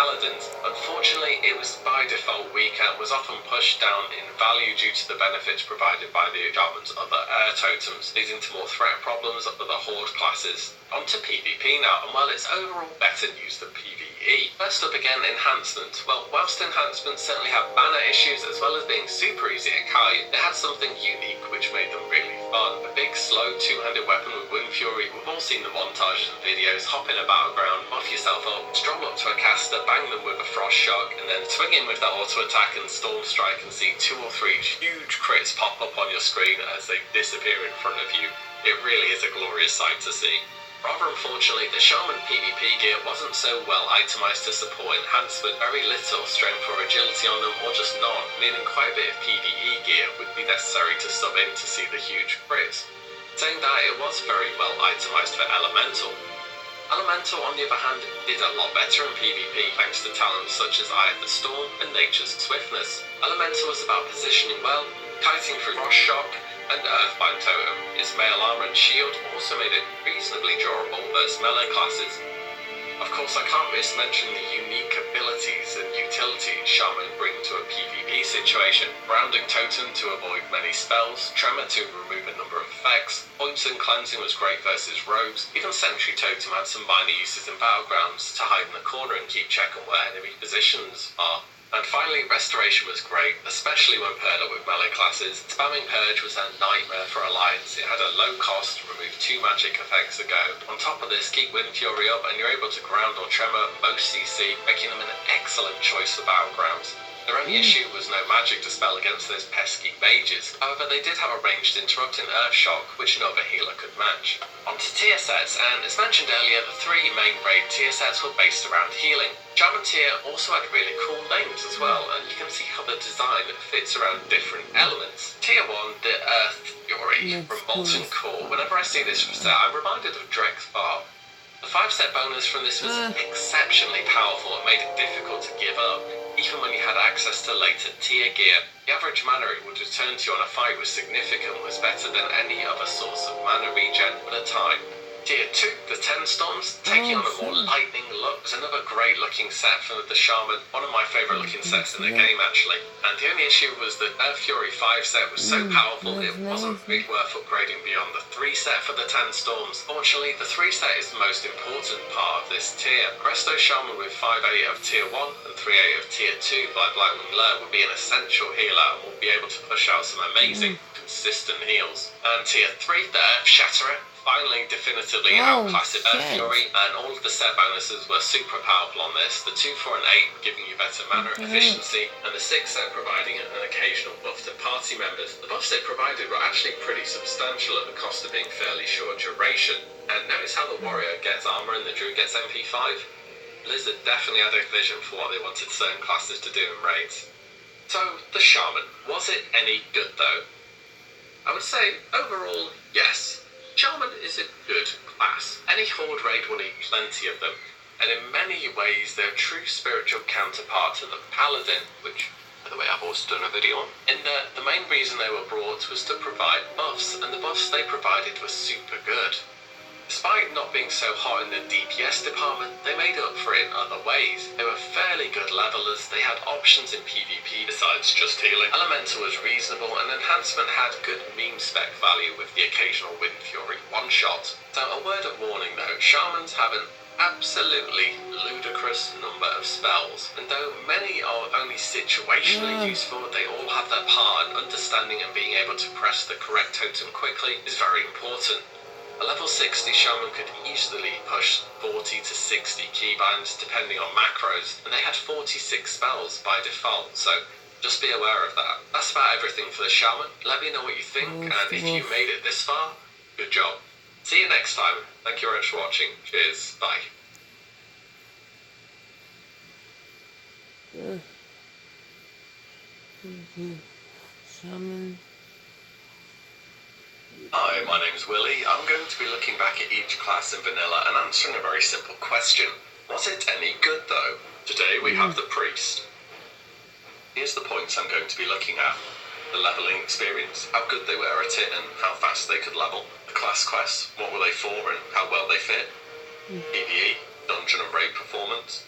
paladins. Unfortunately, it was by default weaker, was often pushed down in value due to the benefits provided by the shaman's other air totems, leading to more threat problems of the horde classes. On to PvP now, and while it's overall better news than PvE. First up again, enhancements. Well, whilst enhancements certainly have banner issues as well as being super easy to carry, they had something unique which made them really fun. A big, slow, two-handed weapon with Wind Fury. We've all seen the montages and videos. Hop in a battleground, buff yourself up, stroll up to a caster, bang them with a Frost Shock, and then swing in with that auto attack and Storm Strike and see 2 or 3 huge crits pop up on your screen as they disappear in front of you. It really is a glorious sight to see. Rather unfortunately, the Shaman PvP gear wasn't so well itemised to support enhancement, very little strength or agility on them, or just none, meaning quite a bit of PvE gear would be necessary to sub in to see the huge crits. Saying that, it was very well itemised for Elemental. Elemental, on the other hand, did a lot better in PvP thanks to talents such as Eye of the Storm and Nature's Swiftness. Elemental was about positioning well, kiting through Frost Shock, and Earthbind Totem. Its mail armor and shield also made it reasonably durable versus melee classes. Of course, I can't miss mentioning the unique abilities and utilities Shaman bring to a PvP situation. Grounding Totem to avoid many spells, Tremor to remove a number of effects, Poison Cleansing was great versus rogues, even Sentry Totem had some minor uses in battlegrounds to hide in the corner and keep check on where enemy positions are. And finally, Restoration was great, especially when paired up with melee classes. Spamming Purge was a nightmare for Alliance. It had a low cost, remove 2 magic effects a go. On top of this, keep Wind Fury up and you're able to ground or tremor most CC, making them an excellent choice for battlegrounds. Their only issue was no magic to spell against those pesky mages. However, they did have a ranged interrupting Earth Shock, which no other healer could match. On to tier sets, and as mentioned earlier, the 3 main raid tier sets were based around healing. Shaman tier also had really cool names as well, and you can see how the design fits around different elements. Tier 1, the Earth Fury from Molten Core. Whenever I see this set, I'm reminded of Drek's Bar. The 5-set bonus from this was exceptionally powerful and made it difficult to give up, even when you had access to later tier gear. The average mana it would return to you on a fight was significant, was better than any other source of mana regen at a time. Tier 2, the 10 Storms, taking on a more lightning look, was another great looking set from the Shaman, one of my favourite looking sets in the game actually. And the only issue was that Earth Fury 5 set was so powerful it wasn't really worth upgrading beyond the 3 set for the 10 Storms. Fortunately, the 3 set is the most important part of this tier. Resto Shaman with 5-8 of tier 1 and 3-8 of tier 2 by Blackwing Lair would be an essential healer and will be able to push out some amazing, consistent heals. And tier 3, the Earth Shatterer, finally definitively outclassed Earth Fury, and all of the set bonuses were super powerful on this. The 2, 4 and 8 giving you better mana efficiency, and the 6 set providing an occasional buff to party members. The buffs it provided were actually pretty substantial at the cost of being fairly short duration. And notice how the warrior gets armor and the druid gets MP5. Blizzard definitely had a vision for what they wanted certain classes to do in raids. So, the Shaman, was it any good though? I would say, overall, yes. Shaman is a good class. Any horde raid will need plenty of them, and in many ways they're a true spiritual counterpart to the Paladin, which, by the way, I've also done a video on. In that, the main reason they were brought was to provide buffs, and the buffs they provided were super good. Despite not being so hot in the DPS department, they made up for it in other ways. They were fairly good levelers, they had options in PvP besides just healing. Elemental was reasonable, and Enhancement had good meme spec value with the occasional Wind Fury one-shot. So a word of warning though, Shamans have an absolutely ludicrous number of spells, and though many are only situationally useful, they all have their part, and understanding and being able to press the correct totem quickly is very important. A level 60 Shaman could easily push 40 to 60 keybinds depending on macros, and they had 46 spells by default, so just be aware of that. That's about everything for the Shaman. Let me know what you think, and if you made it this far, good job. See you next time. Thank you very much for watching. Cheers. Bye. Shaman. Hi, my name's Willie. I'm going to be looking back at each class in vanilla and answering a very simple question. Was it any good though? Today we have the Priest. Here's the points I'm going to be looking at. The leveling experience, how good they were at it and how fast they could level. The class quests, what were they for and how well they fit. PvE, dungeon and raid performance.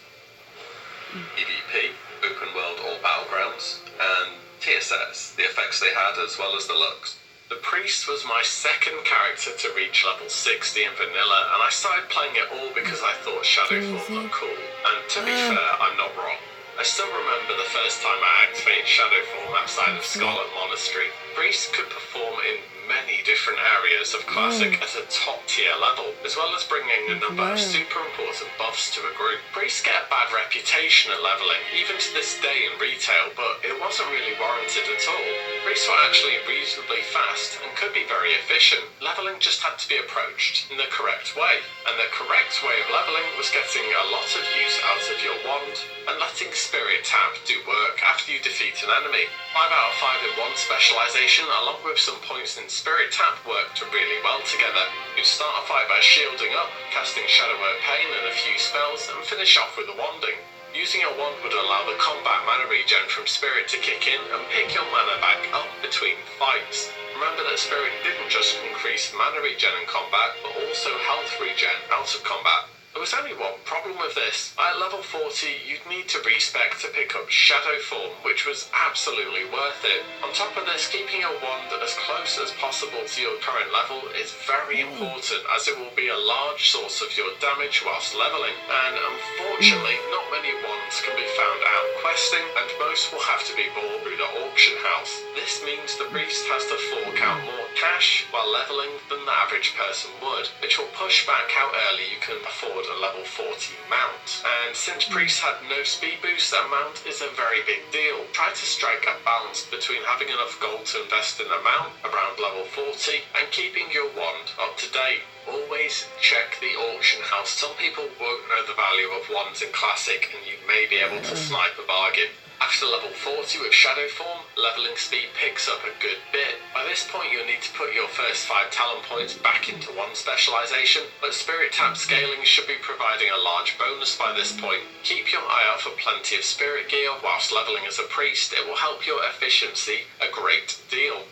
PvP, open world or battlegrounds, and tier sets, the effects they had as well as the looks. The priest was my second character to reach level 60 in vanilla, and I started playing it all because I thought Shadowform looked cool. And to be fair, I'm not wrong. I still remember the first time I activated Shadowform outside of Scarlet Monastery. Priest could perform in many different areas of Classic at a top tier level, as well as bringing a number of super important buffs to a group. Priests get a bad reputation at leveling, even to this day in retail, but it wasn't really warranted at all. Priests were actually reasonably fast and could be very efficient. Leveling just had to be approached in the correct way, and the correct way of leveling was getting a lot of use out of your wand and letting Spirit Tap do work after you defeat an enemy. 5 out of 5 in one specialisation, along with some points in Spirit Tap, worked really well together. You'd start a fight by shielding up, casting Shadow Word Pain and a few spells, and finish off with a wanding. Using your wand would allow the combat mana regen from Spirit to kick in and pick your mana back up between fights. Remember that Spirit didn't just increase mana regen in combat, but also health regen out of combat. There was only one problem with this. At level 40, you'd need to respec to pick up Shadowform, which was absolutely worth it. On top of this, keeping your wand as close as possible to your current level is very important, as it will be a large source of your damage whilst leveling. And unfortunately, not many wands can be found out questing, and most will have to be bought through the auction house. This means the priest has to fork out more cash while leveling than the average person would, which will push back how early you can afford a level 40 mount. And since priests had no speed boost, a mount is a very big deal. Try to strike a balance between having enough gold to invest in a mount around level 40 and keeping your wand up to date. Always check the auction house. Some people won't know the value of wands in Classic, and you may be able to snipe a bargain. After level 40 with Shadowform, leveling speed picks up a good bit. By this point you'll need to put your first 5 talent points back into one specialisation, but Spirit Tap scaling should be providing a large bonus by this point. Keep your eye out for plenty of spirit gear whilst leveling as a priest. It will help your efficiency a great deal.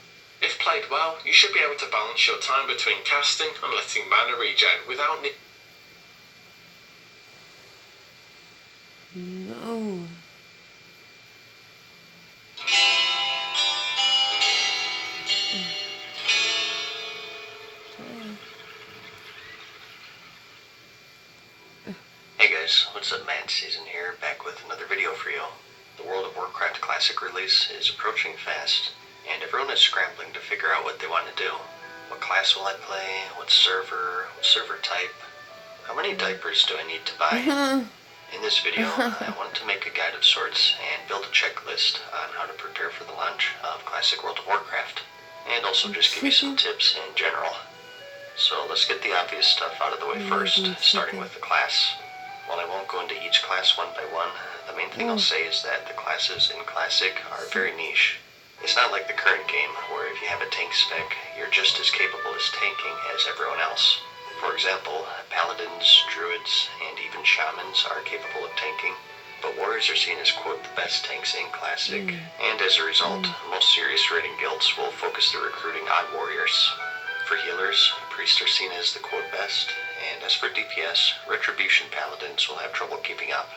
If played well, you should be able to balance your time between casting and letting mana regen without No. Hey guys, what's up, man? Season here, back with another video for you. The World of Warcraft Classic release is approaching fast, and everyone is scrambling to figure out what they want to do. What class will I play? What server type? How many diapers do I need to buy? In this video, I wanted to make a guide of sorts and build a checklist on how to prepare for the launch of Classic World of Warcraft, and also just give you some tips in general. So let's get the obvious stuff out of the way first, starting with the class. While I won't go into each class one by one, the main thing I'll say is that the classes in Classic are very niche. It's not like the current game, where if you have a tank spec, you're just as capable as tanking as everyone else. For example, paladins, druids, and even shamans are capable of tanking, but warriors are seen as, quote, the best tanks in Classic, and as a result, most serious raiding guilds will focus their recruiting on warriors. For healers, priests are seen as the, quote, best, and as for DPS, Retribution Paladins will have trouble keeping up.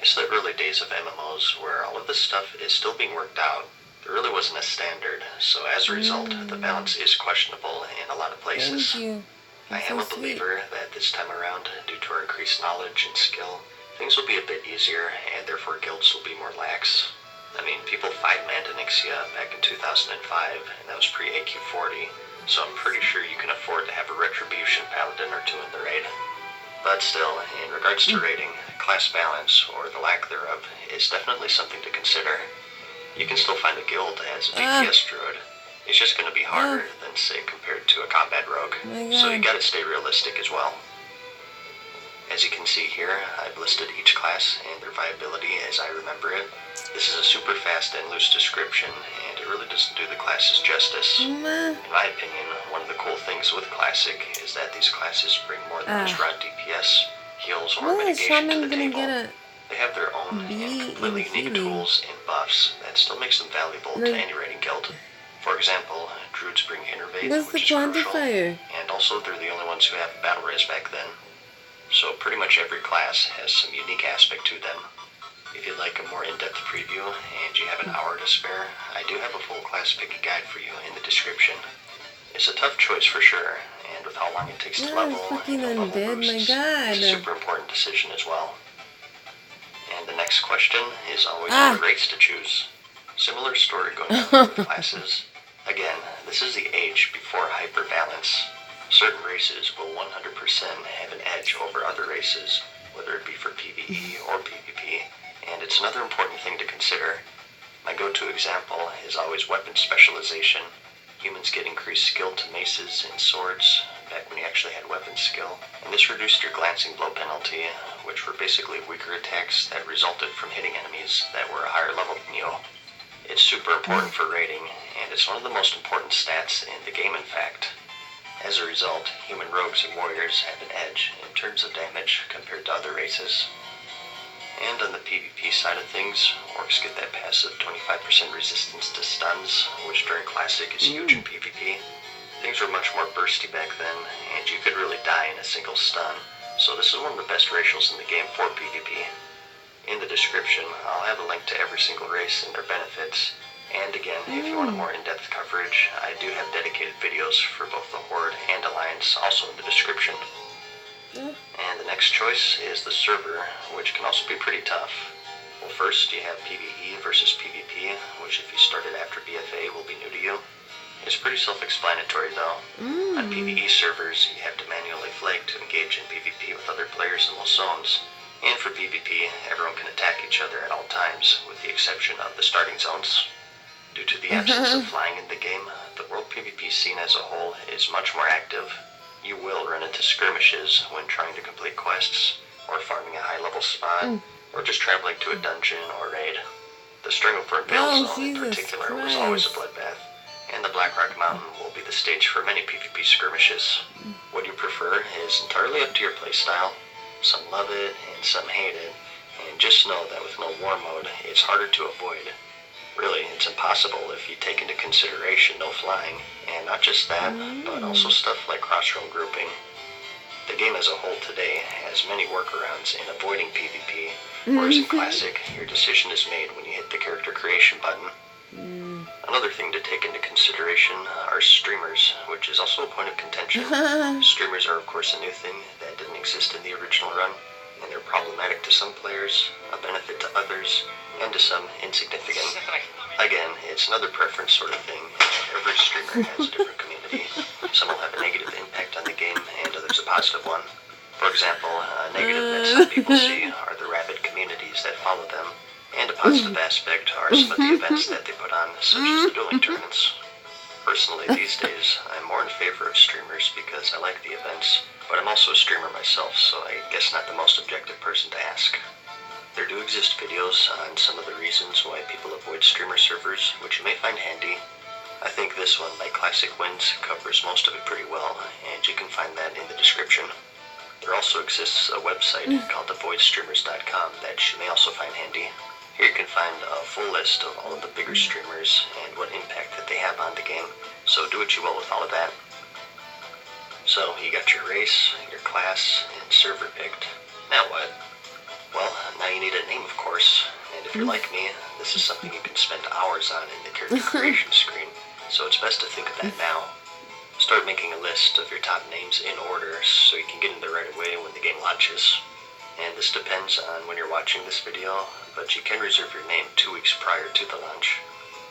It's the early days of MMOs where all of this stuff is still being worked out. There really wasn't a standard, so as a result, the balance is questionable in a lot of places. I am a believer that this time around, due to our increased knowledge and skill, things will be a bit easier, and therefore guilds will be more lax. I mean, people fight Mandanixia back in 2005, and that was pre-AQ40. So I'm pretty sure you can afford to have a Retribution Paladin or two in the raid. But still, in regards to raiding, class balance, or the lack thereof, is definitely something to consider. You can still find a guild as a DPS druid. It's just going to be harder than, say, compared to a combat rogue. So you gotta stay realistic as well. As you can see here, I've listed each class and their viability as I remember it. This is a super fast and loose description, and it really doesn't do the classes justice. In my opinion, one of the cool things with Classic is that these classes bring more than just raw DPS, heals, or mitigation to the table. They have their own and completely unique tools and buffs that still makes them valuable to any raiding guild. For example, druids bring Innervate, which is crucial, and also they're the only ones who have battle res back then. So pretty much every class has some unique aspect to them. If you like a more in-depth preview and you have an hour to spare, I do have a full class picky guide for you in the description. It's a tough choice for sure, and with how long it takes to level fucking and the level undead, my boosts, god. it's a super important decision as well. And the next question is always what race to choose. Similar story going on with classes. Again, this is the age before hyperbalance. Certain races will 100% have an edge over other races, whether it be for PvE or PvP, and it's another important thing to consider. My go-to example is always weapon specialization. Humans get increased skill to maces and swords, back when you actually had weapon skill, and this reduced your glancing blow penalty, which were basically weaker attacks that resulted from hitting enemies that were a higher level than you. It's super important for raiding, and it's one of the most important stats in the game in fact. As a result, human rogues and warriors have an edge in terms of damage compared to other races. And on the PvP side of things, orcs get that passive 25% resistance to stuns, which during Classic is huge in PvP. Things were much more bursty back then, and you could really die in a single stun, so this is one of the best ratios in the game for PvP. In the description, I'll have a link to every single race and their benefits. And again, if you want a more in-depth coverage, I do have dedicated videos for both the Horde and Alliance, also in the description. And the next choice is the server, which can also be pretty tough. Well, first you have PvE versus PvP, which if you started after BFA will be new to you. It's pretty self-explanatory though. On PvE servers, you have to manually flag to engage in PvP with other players in those zones. And for PvP, everyone can attack each other at all times, with the exception of the starting zones. Due to the absence of flying in the game, the world PvP scene as a whole is much more active. You will run into skirmishes when trying to complete quests, or farming a high-level spot, or just traveling to a dungeon or raid. The Stranglethorn Vale zone in particular was always a bloodbath, and the Blackrock Mountain will be the stage for many PvP skirmishes. What you prefer is entirely up to your playstyle. Some love it, and some hate it, and just know that with no war mode, it's harder to avoid. Really, it's impossible if you take into consideration no flying, and not just that, but also stuff like cross-roam grouping. The game as a whole today has many workarounds in avoiding PvP, whereas in Classic, your decision is made when you hit the character creation button. Another thing to take into consideration are streamers, which is also a point of contention. Streamers are of course a new thing that didn't exist in the original run, and they're problematic to some players, a benefit to others, and to some insignificant. Again, it's another preference sort of thing. Every streamer has a different community. Some will have a negative impact on the game, and others a positive one. For example, a negative that some people see are the rabid communities that follow them, and a positive aspect are some of the events that they put on, such as the dueling tournaments. Personally, these days, I'm more in favor of streamers because I like the events, but I'm also a streamer myself, so I guess not the most objective person to ask. There do exist videos on some of the reasons why people avoid streamer servers, which you may find handy. I think this one by Classic Wins covers most of it pretty well, and you can find that in the description. There also exists a website called avoidstreamers.com that you may also find handy. Here you can find a full list of all of the bigger streamers and what impact that they have on the game, so do what you will with all of that. So, you got your race, your class, and server picked. Now what? Well, now you need a name of course, and if you're like me, this is something you can spend hours on in the character creation screen, so it's best to think of that now. Start making a list of your top names in order so you can get in there right away when the game launches. And this depends on when you're watching this video, but you can reserve your name 2 weeks prior to the launch.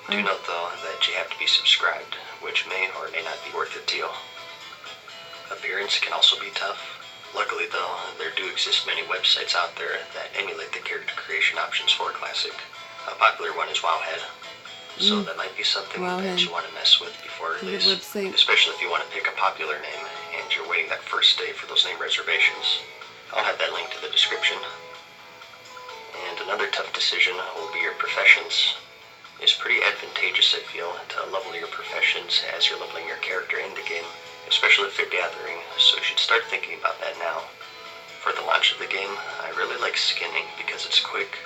Do note though that you have to be subscribed, which may or may not be worth it to you. Appearance can also be tough. Luckily though, there do exist many websites out there that emulate the character creation options for Classic. A popular one is Wowhead. So that might be something that you want to mess with before release, especially if you want to pick a popular name and you're waiting that first day for those name reservations. I'll have that link to the description. And another tough decision will be your professions. It's pretty advantageous, I feel, to level your professions as you're leveling your character in the game, especially if they're gathering, so you should start thinking about that now. For the launch of the game, I really like skinning because it's quick,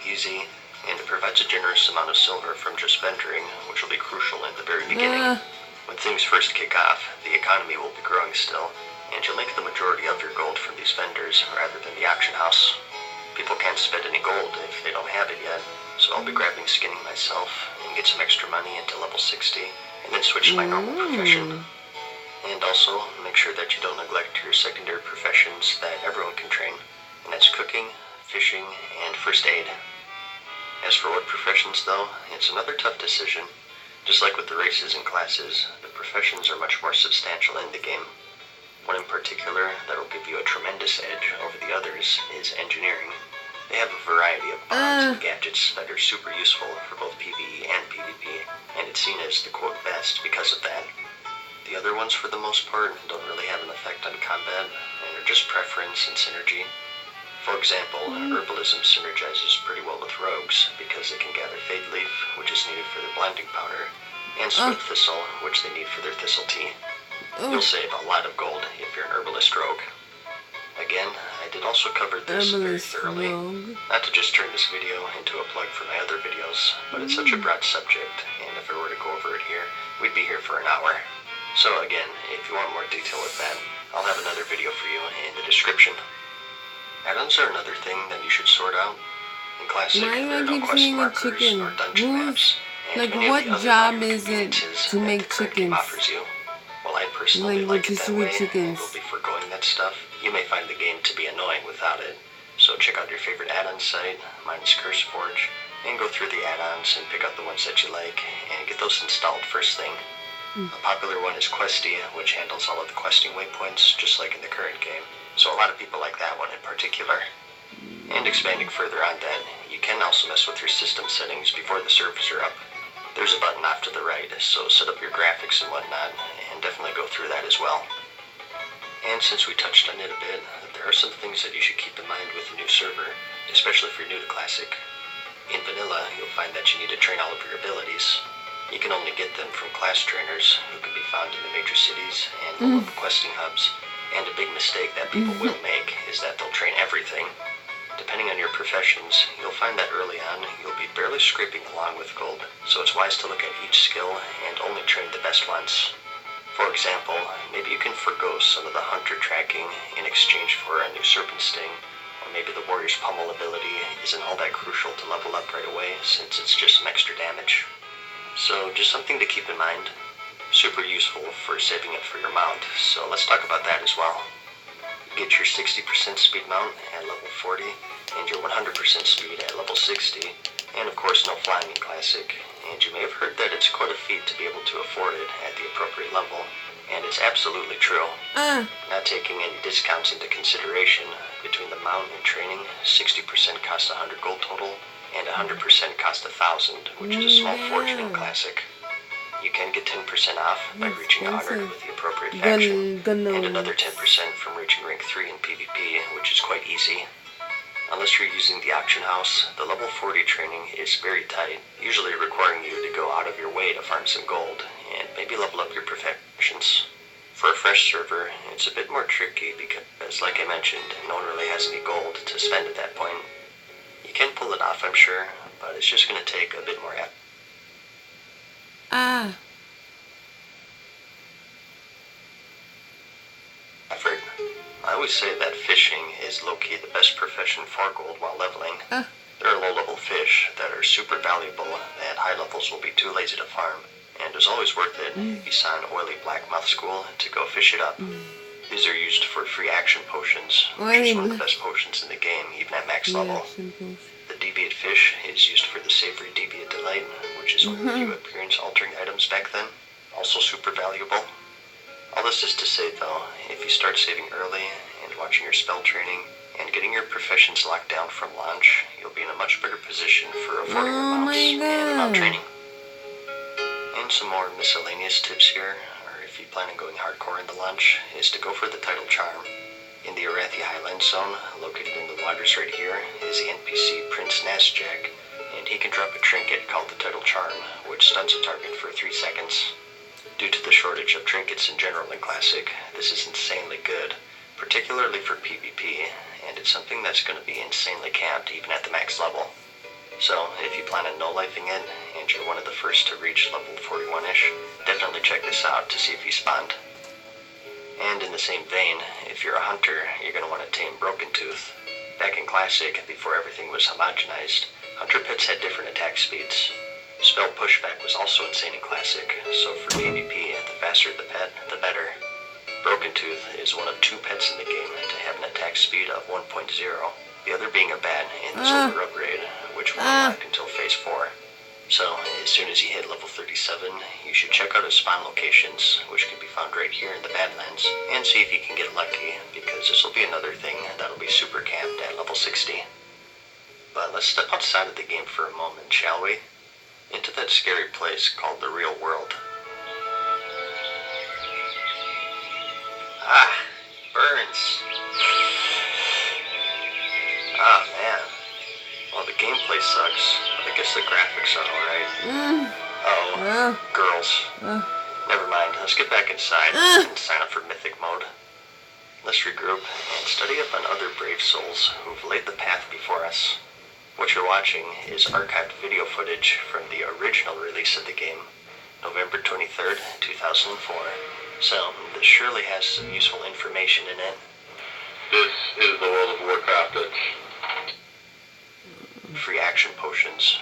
easy, and it provides a generous amount of silver from just venturing, which will be crucial in the very beginning. When things first kick off, the economy will be growing still, and you'll make the majority of your gold from these vendors rather than the auction house. People can't spend any gold if they don't have have it yet, so I'll be grabbing skinning myself and get some extra money into level 60, and then switch to my normal profession. And also, make sure that you don't neglect your secondary professions that everyone can train, and that's cooking, fishing, and first aid. As for what professions though, it's another tough decision. Just like with the races and classes, the professions are much more substantial in the game. One in particular that will give you a tremendous edge over the others is engineering. They have a variety of bombs and gadgets that are super useful for both PvE and PvP, and it's seen as the quote best because of that. The other ones for the most part don't really have an effect on combat, and are just preference and synergy. For example, herbalism synergizes pretty well with rogues because they can gather Fade Leaf, which is needed for their blinding powder, and Swift Thistle, which they need for their Thistle Tea. You'll save a lot of gold if you're an herbalist rogue. Again, I did also cover this very thoroughly, not to just turn this video into a plug for my other videos, but it's such a broad subject, and if I were to go over it here, we'd be here for an hour. So again, if you want more detail with that, I'll have another video for you in the description. Add-ons are another thing that you should sort out. In Classic, there are no quest markers or dungeon maps, and like, many what of the other job minor is it conveniences to that make the current game chickens? offers you. While I personally Like, like it that way, chickens. and will be foregoing that stuff, you may find the game to be annoying without it. So check out your favorite add-on site, mine is CurseForge, and go through the add-ons and pick out the ones that you like, and get those installed first thing. A popular one is Questy, which handles all of the questing waypoints, just like in the current game. So a lot of people like that one in particular. And expanding further on that, you can also mess with your system settings before the servers are up. There's a button off to the right, so set up your graphics and whatnot, and definitely go through that as well. And since we touched on it a bit, there are some things that you should keep in mind with a new server, especially if you're new to Classic. In Vanilla, you'll find that you need to train all of your abilities. You can only get them from class trainers, who can be found in the major cities and the local questing hubs. And a big mistake that people will make is that they'll train everything. Depending on your professions, you'll find that early on, you'll be barely scraping along with gold, so it's wise to look at each skill and only train the best ones. For example, maybe you can forgo some of the hunter tracking in exchange for a new serpent sting, or maybe the warrior's pummel ability isn't all that crucial to level up right away since it's just some extra damage. So just something to keep in mind. Super useful for saving up for your mount, so let's talk about that as well. Get your 60% speed mount at level 40, and your 100% speed at level 60, and of course no flying in Classic, and you may have heard that it's quite a feat to be able to afford it at the appropriate level, and it's absolutely true. Not taking any discounts into consideration, between the mount and training, 60% costs 100 gold total, and 100% costs 1,000, which is a small fortune in Classic. You can get 10% off by reaching 100 with the appropriate faction, and another 10% from reaching rank 3 in PvP, which is quite easy. Unless you're using the auction house, the level 40 training is very tight, usually requiring you to go out of your way to farm some gold, and maybe level up your professions. For a fresh server, it's a bit more tricky because, like I mentioned, no one really has any gold to spend at that point. You can pull it off, I'm sure, but it's just going to take a bit more effort. I always say that fishing is low-key the best profession for gold while leveling. There are low-level fish that are super valuable that high levels will be too lazy to farm, and it's always worth it if you saw an oily blackmouth school to go fish it up. These are used for free action potions, which is one of the best potions in the game, even at max level. The deviate fish is used for the savory deviate delight, which is one of the few appearance-altering items back then, also super valuable. All this is to say though, if you start saving early and watching your spell training and getting your professions locked down from launch, you'll be in a much better position for affording your mounts and mount training. And some more miscellaneous tips here, or if you plan on going hardcore in the launch, is to go for the title charm. In the Arathi Highlands zone, located in the waters right here, is the NPC Prince Nasjack, and he can drop a trinket called the title charm, which stuns a target for 3 seconds. Due to the shortage of trinkets in general in Classic, this is insanely good, particularly for PvP, and it's something that's going to be insanely camped even at the max level. So, if you plan on no-lifing it, and you're one of the first to reach level 41-ish, definitely check this out to see if you spawned. And in the same vein, if you're a hunter, you're going to want to tame Broken Tooth. Back in Classic, before everything was homogenized, Hunter pets had different attack speeds. Spell pushback was also insane in Classic, so for PvP, the faster the pet, the better. Broken Tooth is one of 2 pets in the game to have an attack speed of 1.0, the other being a bat in the Silver upgrade, which will unlock until Phase 4. So, as soon as you hit level 37, you should check out his spawn locations, which can be found right here in the Badlands, and see if you can get lucky, because this will be another thing that'll be super camped at level 60. But let's step outside of the game for a moment, shall we? Into that scary place called the real world. Ah, burns. Ah, man. Well, the gameplay sucks, but I guess the graphics are alright. Uh-oh. Girls. Never mind, let's get back inside and sign up for Mythic mode. Let's regroup and study up on other brave souls who've laid the path before us. What you're watching is archived video footage from the original release of the game, November 23rd, 2004. So, this surely has some useful information in it. This is the World of Warcraft. Free action potions,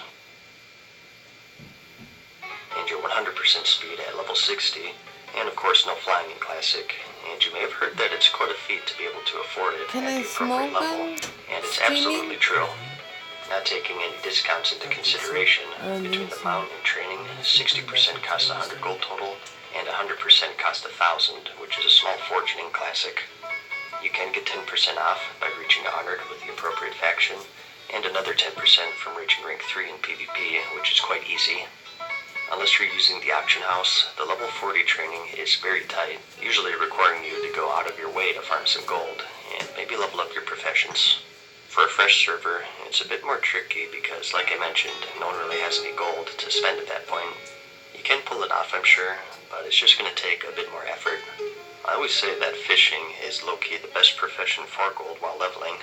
and your 100% speed at level 60, and of course no flying in Classic. And you may have heard that it's quite a feat to be able to afford it at the appropriate level, and it's absolutely true. Not taking any discounts into consideration, between the mount and training, 60% costs 100 gold total, and 100% costs 1,000, which is a small fortune in Classic. You can get 10% off by reaching 100 with the appropriate faction, and another 10% from reaching rank 3 in PvP, which is quite easy. Unless you're using the auction house, the level 40 training is very tight, usually requiring you to go out of your way to farm some gold, and maybe level up your professions. For a fresh server, it's a bit more tricky because, like I mentioned, no one really has any gold to spend at that point. You can pull it off, I'm sure, but it's just going to take a bit more effort. I always say that fishing is low-key the best profession for gold while leveling.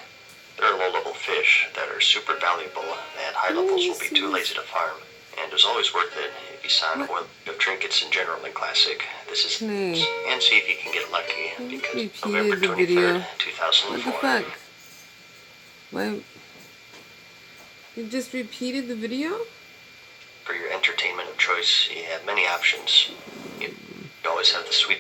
There are low-level fish that are super valuable that high levels will be too lazy to farm, and it's always worth it if you sign oil of trinkets in general in Classic. This is and see if you can get lucky, because November 23rd, 2004. What the fuck? Why? You just repeated the video? For your entertainment of choice, you have many options. You always have the sweet...